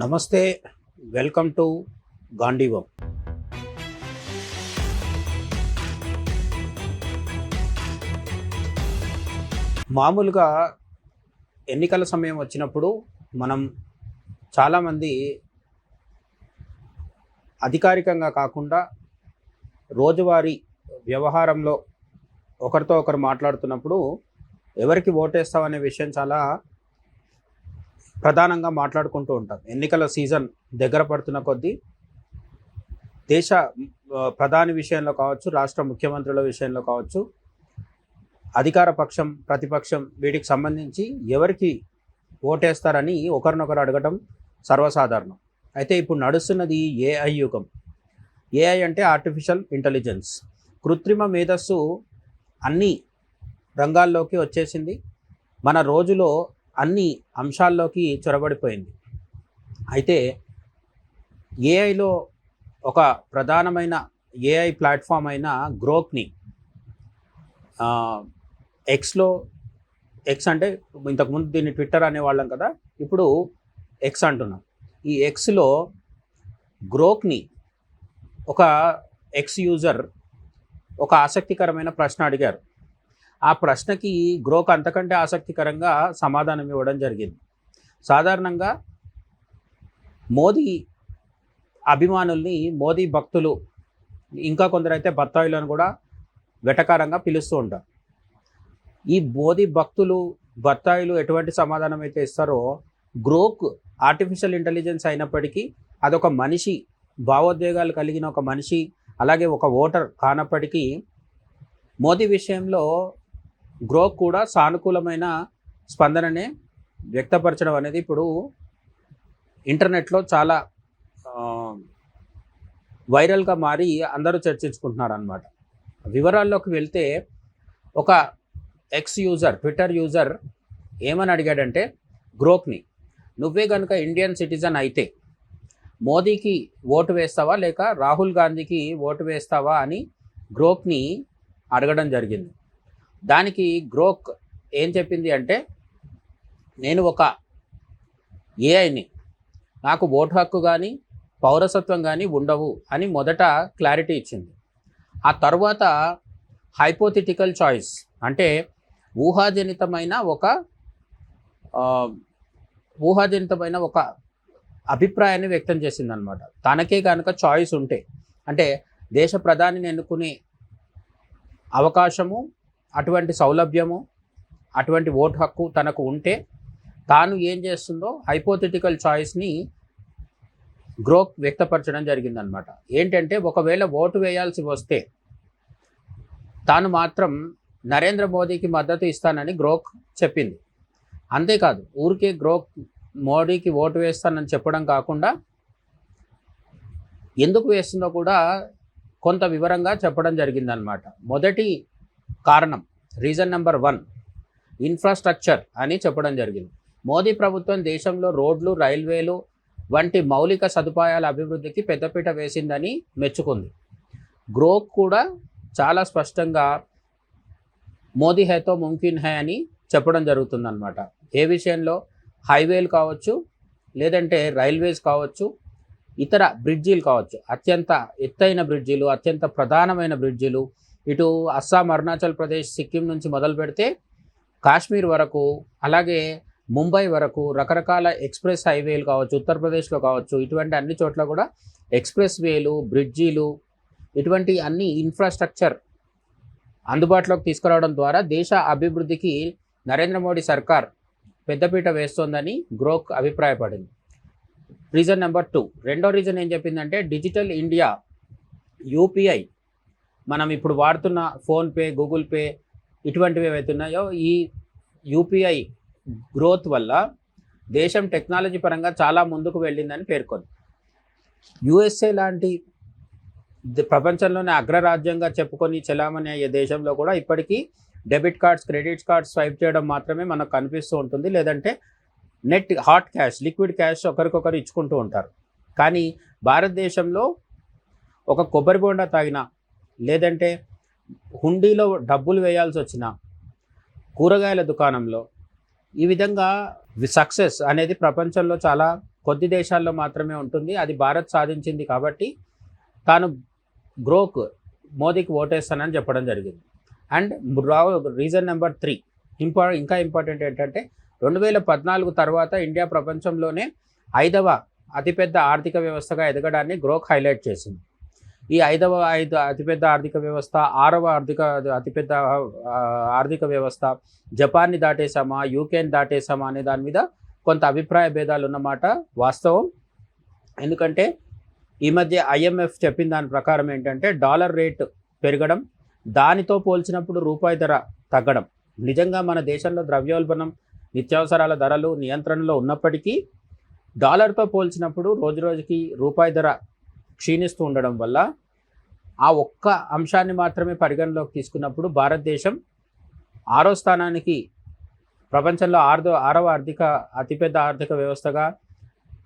నమస్తే, welcome to గాంధీవం. మామూలుగా ఎన్నికల సమయం వచ్చినప్పుడు మనం చాలామంది అధికారికంగా కాకుండా రోజువారీ వ్యవహారంలో ఒకరితో ఒకరు మాట్లాడుతున్నప్పుడు ఎవరికి ఓటేస్తామనే విషయం చాలా ప్రధానంగా మాట్లాడుకుంటూ ఉంటాం. ఎన్నికల సీజన్ దగ్గర పడుతున్న కొద్దీ దేశ ప్రధాని విషయంలో కావచ్చు, రాష్ట్ర ముఖ్యమంత్రుల విషయంలో కావచ్చు, అధికార పక్షం ప్రతిపక్షం వీటికి సంబంధించి ఎవరికి ఓటేస్తారని ఒకరినొకరు అడగటం సర్వసాధారణం. అయితే ఇప్పుడు నడుస్తున్నది ఏఐ యుగం. ఏఐ అంటే ఆర్టిఫిషియల్ ఇంటెలిజెన్స్, కృత్రిమ మేధస్సు అన్ని రంగాల్లోకి వచ్చేసింది. మన రోజులో అన్ని అంశాల్లోకి చొరబడిపోయింది. అయితే ఏఐలో ఒక ప్రధానమైన ఏఐ ప్లాట్ఫామ్ అయిన గ్రోక్ని ఎక్స్ అంటే ఇంతకుముందు దీన్ని ట్విట్టర్ అనేవాళ్ళం కదా, ఇప్పుడు ఎక్స్ అంటున్నాం. ఈ ఎక్స్లో గ్రోక్ని ఒక ఎక్స్ యూజర్ ఒక ఆసక్తికరమైన ప్రశ్న అడిగారు. ఆ ప్రశ్నకి గ్రోక్ అంతకంటే ఆసక్తికరంగా సమాధానం ఇవ్వడం జరిగింది. సాధారణంగా మోదీ అభిమానుల్ని మోదీ భక్తులు, ఇంకా కొందరైతే బత్తాయిలను కూడా వెటకారంగా పిలుస్తూ ఉంటారు. ఈ మోదీ భక్తులు బత్తాయిలు ఎటువంటి సమాధానం అయితే ఇస్తారో, గ్రోక్ ఆర్టిఫిషియల్ ఇంటెలిజెన్స్ అయినప్పటికీ అదొక మనిషి, భావోద్వేగాలు కలిగిన ఒక మనిషి, అలాగే ఒక ఓటర్ కానప్పటికీ మోదీ విషయంలో గ్రోక్ కూడా సానుకూలమైన స్పందననే వ్యక్తపరచడం అనేది ఇప్పుడు ఇంటర్నెట్లో చాలా వైరల్గా మారి అందరూ చర్చించుకుంటున్నారు అన్నమాట. వివరాల్లోకి వెళ్తే, ఒక ఎక్స్ యూజర్, ట్విట్టర్ యూజర్ ఏమని అడిగాడంటే గ్రోక్ని, నువ్వే కనుక ఇండియన్ సిటిజన్ అయితే మోదీకి ఓటు వేస్తావా లేక రాహుల్ గాంధీకి ఓటు వేస్తావా అని గ్రోక్ని అడగడం జరిగింది. దానికి గ్రోక్ ఏం చెప్పింది అంటే, నేను ఒక ఏఐని, నాకు ఓటు హక్కు కానీ పౌరసత్వం కానీ ఉండవు అని మొదట క్లారిటీ ఇచ్చింది. ఆ తర్వాత హైపోథెటికల్ చాయిస్ అంటే ఊహాజనితమైన ఒక అభిప్రాయాన్ని వ్యక్తం చేసిందనమాట. తనకే కనుక చాయిస్ ఉంటే, అంటే దేశ ప్రధానిని ఎన్నుకునే అవకాశము, అటువంటి సౌలభ్యము, అటువంటి ఓటు హక్కు తనకు ఉంటే తాను ఏం చేస్తుందో హైపోథెటికల్ చాయిస్ని గ్రోక్ వ్యక్తపరచడం జరిగిందనమాట. ఏంటంటే, ఒకవేళ ఓటు వేయాల్సి వస్తే తాను మాత్రం నరేంద్ర మోదీకి మద్దతు ఇస్తానని గ్రోక్ చెప్పింది. అంతేకాదు, ఊరికే గ్రోక్ మోడీకి ఓటు వేస్తానని చెప్పడం కాకుండా ఎందుకు వేస్తుందో కూడా కొంత వివరంగా చెప్పడం జరిగిందనమాట. మొదటి కారణం, రీజన్ నెంబర్ 1, ఇన్ఫ్రాస్ట్రక్చర్ అని చెప్పడం జరిగింది. మోదీ ప్రభుత్వం దేశంలో రోడ్లు, రైల్వేలు వంటి మౌలిక సదుపాయాల అభివృద్ధికి పెద్దపీట వేసిందని మెచ్చుకుంది. గ్రోక్ కూడా చాలా స్పష్టంగా మోదీ హైతో ముమ్కిన్ హై అని చెప్పడం జరుగుతుందన్నమాట. ఏ విషయంలో? హైవేలు కావచ్చు, లేదంటే రైల్వేస్ కావచ్చు, ఇతర బ్రిడ్జీలు కావచ్చు, అత్యంత ఎత్తైన బ్రిడ్జీలు, అత్యంత ప్రధానమైన బ్రిడ్జీలు, ఇటు అస్సాం, అరుణాచల్ ప్రదేశ్, సిక్కిం నుంచి మొదలు పెడితే కాశ్మీర్ వరకు, అలాగే ముంబై వరకు రకరకాల ఎక్స్ప్రెస్ హైవేలు కావచ్చు, ఉత్తరప్రదేశ్లో కావచ్చు, ఇటువంటి అన్ని చోట్ల కూడా ఎక్స్ప్రెస్ వేలు, బ్రిడ్జీలు, ఇటువంటి అన్ని ఇన్ఫ్రాస్ట్రక్చర్ అందుబాటులోకి తీసుకురావడం ద్వారా దేశ అభివృద్ధికి నరేంద్ర మోడీ సర్కార్ పెద్దపీట వేస్తోందని గ్రోక్ అభిప్రాయపడింది. రీజన్ నెంబర్ 2, రెండో రీజన్ ఏం చెప్పిందంటే, డిజిటల్ ఇండియా యూపీఐ, మనం ఇప్పుడు వాడుతున్న ఫోన్పే, గూగుల్ పే ఇటువంటివి ఏవైతున్నాయో, ఈ యూపీఐ గ్రోత్ వల్ల దేశం టెక్నాలజీ పరంగా చాలా ముందుకు వెళ్ళిందని పేర్కొంది. యుఎస్ఏ లాంటి ప్రపంచంలోనే అగ్రరాజ్యంగా చెప్పుకొని చెలామణి అయ్యే దేశంలో కూడా ఇప్పటికీ debit cards, credit cards swipe చేయడం మాత్రమే మనకు కనిపిస్తూ ఉంటుంది. లేదంటే net hot cash, liquid cash ఒకరికొకరు ఇచ్చుకుంటూ ఉంటారు. కానీ భారతదేశంలో ఒక కొబ్బరి బోండా తాగినా, లేదంటే హుండీలో డబ్బులు వేయాల్సి వచ్చినా, కూరగాయల దుకాణంలో, ఈ విధంగా సక్సెస్ అనేది ప్రపంచంలో చాలా కొద్ది దేశాల్లో మాత్రమే ఉంటుంది. అది భారత్ సాధించింది కాబట్టి తాను గ్రోక్ మోదీకి ఓటేస్తానని చెప్పడం జరిగింది. అండ్ రీజన్ నెంబర్ 3 ఇంకా ఇంపార్టెంట్ ఏంటంటే 2014 తర్వాత ఇండియా ప్రపంచంలోనే 5వ అతిపెద్ద ఆర్థిక వ్యవస్థగా ఎదగడాన్ని గ్రోక్ హైలైట్ చేసింది. ఈ 5వ అతిపెద్ద ఆర్థిక వ్యవస్థ, 6వ అతిపెద్ద ఆర్థిక వ్యవస్థ, జపాన్ని దాటేసామా, యూకేని దాటేసామా అనే దాని మీద కొంత అభిప్రాయ భేదాలు ఉన్నమాట వాస్తవం. ఎందుకంటే ఈ మధ్య IMF చెప్పిన దాని ప్రకారం ఏంటంటే డాలర్ రేటు పెరగడం, దానితో పోల్చినప్పుడు రూపాయి ధర తగ్గడం. నిజంగా మన దేశంలో ద్రవ్యోల్బణం, నిత్యావసరాల ధరలు నియంత్రణలో ఉన్నప్పటికీ డాలర్తో పోల్చినప్పుడు రోజురోజుకి రూపాయి ధర క్షీణిస్తూ ఉండడం వల్ల ఆ ఒక్క అంశాన్ని మాత్రమే పరిగణలోకి తీసుకున్నప్పుడు భారతదేశం 6వ స్థానానికి, ప్రపంచంలో 6వ అతిపెద్ద ఆర్థిక వ్యవస్థగా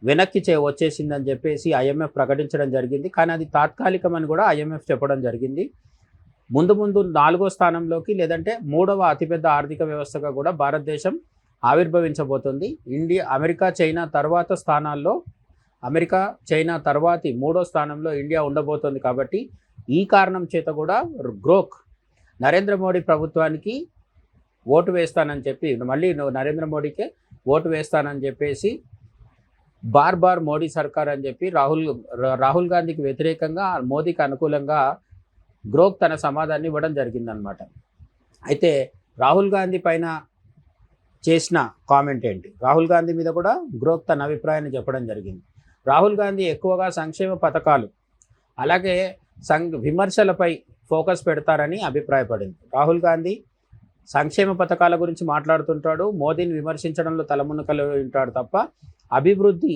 వెనక్కి వచ్చేసిందని చెప్పేసి IMF ప్రకటించడం జరిగింది. కానీ అది తాత్కాలికమని కూడా IMF చెప్పడం జరిగింది. ముందు 4వ స్థానంలోకి లేదంటే 3వ అతిపెద్ద ఆర్థిక వ్యవస్థగా కూడా భారతదేశం ఆవిర్భవించబోతుంది. అమెరికా, చైనా తర్వాత స్థానాల్లో, అమెరికా, చైనా తర్వాతి 3వ స్థానంలో ఇండియా ఉండబోతోంది. కాబట్టి ఈ కారణం చేత కూడా గ్రోక్ నరేంద్ర మోడీ ప్రభుత్వానికి ఓటు వేస్తానని చెప్పి, మళ్ళీ నరేంద్ర మోడీకే ఓటు వేస్తానని చెప్పేసి బార్ మోడీ సర్కార్ అని చెప్పి రాహుల్ గాంధీకి వ్యతిరేకంగా, మోదీకి అనుకూలంగా గ్రోక్ తన సమాధాన్ని ఇవ్వడం జరిగిందనమాట. అయితే రాహుల్ గాంధీ పైన చేసిన కామెంట్ ఏంటి? రాహుల్ గాంధీ మీద కూడా గ్రోక్ తన అభిప్రాయాన్ని చెప్పడం జరిగింది. రాహుల్ గాంధీ ఎక్కువగా సంక్షేమ పథకాలు అలాగే విమర్శలపై ఫోకస్ పెడతారని అభిప్రాయపడింది. రాహుల్ గాంధీ సంక్షేమ పథకాల గురించి మాట్లాడుతుంటాడు, మోదీని విమర్శించడంలో తలమునకలు ఉంటాడు తప్ప అభివృద్ధి,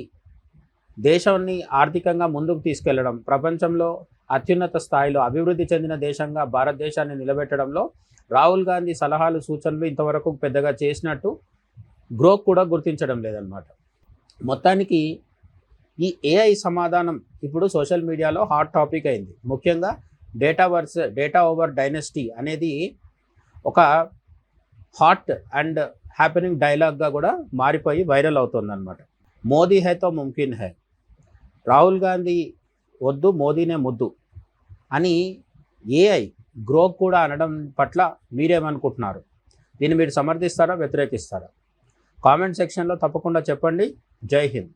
దేశాన్ని ఆర్థికంగా ముందుకు తీసుకెళ్లడం, ప్రపంచంలో అత్యున్నత స్థాయిలో అభివృద్ధి చెందిన దేశంగా భారతదేశాన్ని నిలబెట్టడంలో రాహుల్ గాంధీ సలహాలు, సూచనలు ఇంతవరకు పెద్దగా చేసినట్టు గ్రోక్ కూడా గుర్తించడం లేదన్నమాట. మొత్తానికి ఈ AI సమాధానం ఇప్పుడు సోషల్ మీడియాలో హాట్ టాపిక్ అయింది. ముఖ్యంగా డేటా ఓవర్ డైనస్టీ అనేది ఒక హాట్ అండ్ హ్యాపెనింగ్ డైలాగ్గా కూడా మారిపోయి వైరల్ అవుతుందన్నమాట. మోదీ హై తో ముమ్కిన్ హై, రాహుల్ గాంధీ వద్దు మోదీనే ముద్దు అని AI గ్రోక్ కూడా అనడం పట్ల మీరేమనుకుంటున్నారు? దీన్ని మీరు సమర్థిస్తారా, వ్యతిరేకిస్తారా? కామెంట్ సెక్షన్లో తప్పకుండా చెప్పండి. జై హింద్.